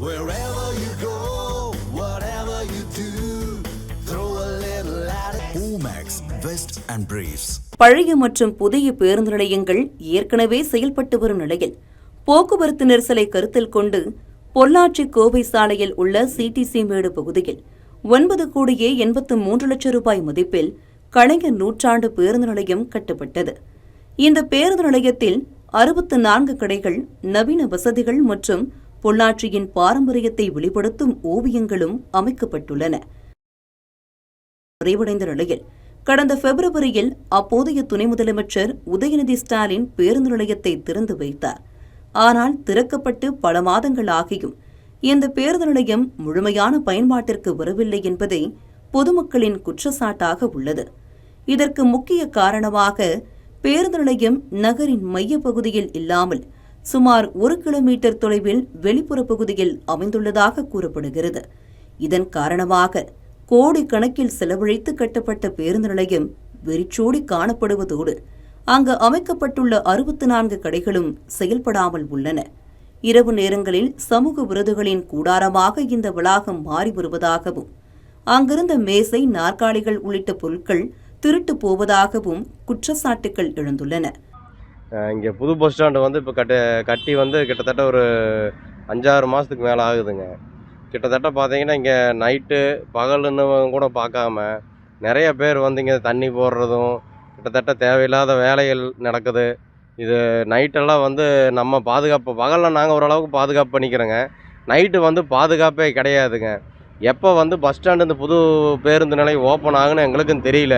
Wherever you go, whatever you do, throw a little at it. Omax, Vest and Briefs. பழைய மற்றும் புதிய பேருந்து நிலையங்கள் ஏற்கனவே செயல்பட்டு வரும் நிலையில் போக்குவரத்து நெரிசலை கருத்தில் கொண்டு பொள்ளாச்சி கோவை சாலையில் உள்ள சிடிசி மேடு பகுதியில் 9,83 லட்சம் ரூபாய் மதிப்பில் கலைஞர் நூற்றாண்டு பேருந்து நிலையம் கட்டப்பட்டது. இந்த பேருந்து நிலையத்தில் 64 கடைகள், நவீன வசதிகள் மற்றும் பொள்ளாச்சியின் பாரம்பரியத்தை வெளிப்படுத்தும் ஓவியங்களும் அமைக்கப்பட்டுள்ளன. நிறைவடைந்த நிலையில் கடந்த பிப்ரவரியில் அப்போதைய துணை முதலமைச்சர் உதயநிதி ஸ்டாலின் பேருந்து நிலையத்தை திறந்து வைத்தார். ஆனால் திறக்கப்பட்டு பல மாதங்கள் ஆகியும் இந்த பேருந்து நிலையம் முழுமையான பயன்பாட்டிற்கு வரவில்லை என்பதே பொதுமக்களின் குற்றச்சாட்டாக உள்ளது. இதற்கு முக்கிய காரணமாக பேருந்து நிலையம் நகரின் மைய பகுதியில் இல்லாமல் சுமார் 1 கிலோமீட்டர் தொலைவில் வெளிப்புற பகுதியில் அமைந்துள்ளதாக கூறப்படுகிறது. இதன் காரணமாக கோடிக்கணக்கில் செலவழித்து கட்டப்பட்ட பேருந்து நிலையம் வெறிச்சோடி காணப்படுவதோடு அங்கு அமைக்கப்பட்டுள்ள 64 கடைகளும் செயல்படாமல் உள்ளன. இரவு நேரங்களில் சமூக விரோதிகளின் கூடாரமாக இந்த வளாகம் மாறி வருவதாகவும் அங்கிருந்த மேசை, நாற்காலிகள் உள்ளிட்ட பொருட்கள் திருட்டு போவதாகவும் குற்றச்சாட்டுகள் எழுந்துள்ளன. இங்கே புது பஸ் ஸ்டாண்டு வந்து இப்போ கட்டி கிட்டத்தட்ட ஒரு 5-6 மாதத்துக்கு மேலே ஆகுதுங்க. கிட்டத்தட்ட பார்த்தீங்கன்னா இங்கே நைட்டு பகலுன்னு கூட பார்க்காம நிறைய பேர் இங்கே தண்ணி போடுறதும் கிட்டத்தட்ட தேவையில்லாத வேலைகள் நடக்குது. இது நைட்டெல்லாம் நம்ம பாதுகாப்பு, பகலில் நாங்கள் ஓரளவுக்கு பாதுகாப்பு பண்ணிக்கிறோங்க. நைட்டு பாதுகாப்பே கிடையாதுங்க. எப்போ பஸ் ஸ்டாண்டு இந்த புது பேருந்து நிலையம் ஓப்பன் ஆகுன்னு எங்களுக்கும் தெரியல.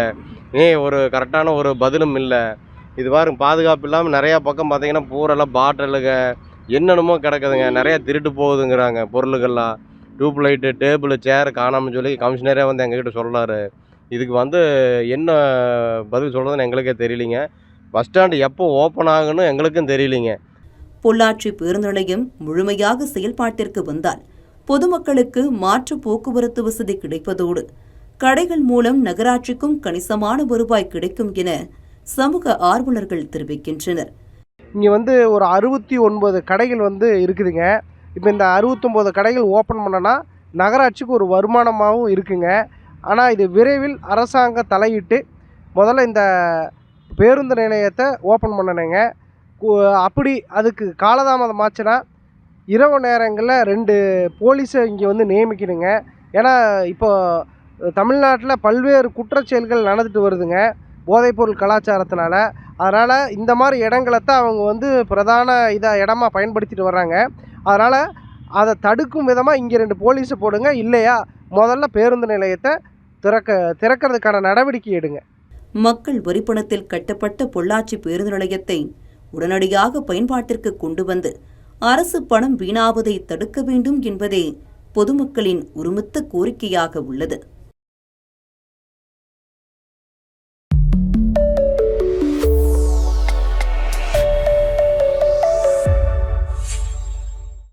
ஒரு கரெக்டான ஒரு பதிலும் இல்லை. இது பாருங்க, பாதுகாப்பு இல்லாமல் நிறையா பக்கம் பார்த்தீங்கன்னா பூரெல்லாம் பாட்டிலுங்க என்னென்னமோ கிடக்குதுங்க. நிறையா திருட்டு போகுதுங்கிறாங்க பொருளுகள்லாம். டியூப் லைட்டு, டேபிள், சேர் காணாமல் சொல்லி கமிஷனரே எங்ககிட்ட சொல்கிறாரு. இதுக்கு என்ன பதில் சொல்கிறதுன்னு எங்களுக்கே தெரியலிங்க. பஸ் ஸ்டாண்டு எப்போ ஓப்பன் ஆகுன்னு எங்களுக்கும் தெரியலிங்க. பொள்ளாச்சி பேருந்து நிலையம் முழுமையாக செயல்பாட்டிற்கு வந்தால் பொதுமக்களுக்கு மாற்று போக்குவரத்து வசதி கிடைப்பதோடு கடைகள் மூலம் நகராட்சிக்கும் கணிசமான வருவாய் கிடைக்கும் என சமூக ஆர்வலர்கள் தெரிவிக்கின்றனர். இங்கே ஒரு 69 கடைகள் இருக்குதுங்க. இப்போ இந்த 69 கடைகள் ஓப்பன் பண்ணனா நகராட்சிக்கு ஒரு வருமானமாகவும் இருக்குங்க. ஆனால் இது விரைவில் அரசாங்கம் தலையிட்டு முதல்ல இந்த பேருந்து நிலையத்தை ஓப்பன் பண்ணணுங்க. அப்படி அதுக்கு காலதாமதம் ஆச்சுன்னா இரவு நேரங்களில் 2 போலீஸை இங்கே நியமிக்கணுங்க. ஏன்னா இப்போ தமிழ்நாட்டில் பல்வேறு குற்றச்செயல்கள் நடந்துட்டு வருதுங்க போதைப்பொருள் கலாச்சாரத்தினால. அதனால் இந்த மாதிரி இடங்களைத்தான் அவங்க பிரதான இடமா பயன்படுத்திட்டு வர்றாங்க. அதனால் அதை தடுக்கும் விதமாக இங்கே 2 போலீஸை போடுங்க. இல்லையா முதல்ல பேருந்து நிலையத்தை திறக்கிறதுக்கான நடவடிக்கை எடுங்க. மக்கள் வரிப்பணத்தில் கட்டப்பட்ட பொள்ளாச்சி பேருந்து நிலையத்தை உடனடியாக பயன்பாட்டிற்கு கொண்டு வந்து அரசு பணம் வீணாவதை தடுக்க வேண்டும் என்பதே பொதுமக்களின் ஒருமித்த கோரிக்கையாக உள்ளது.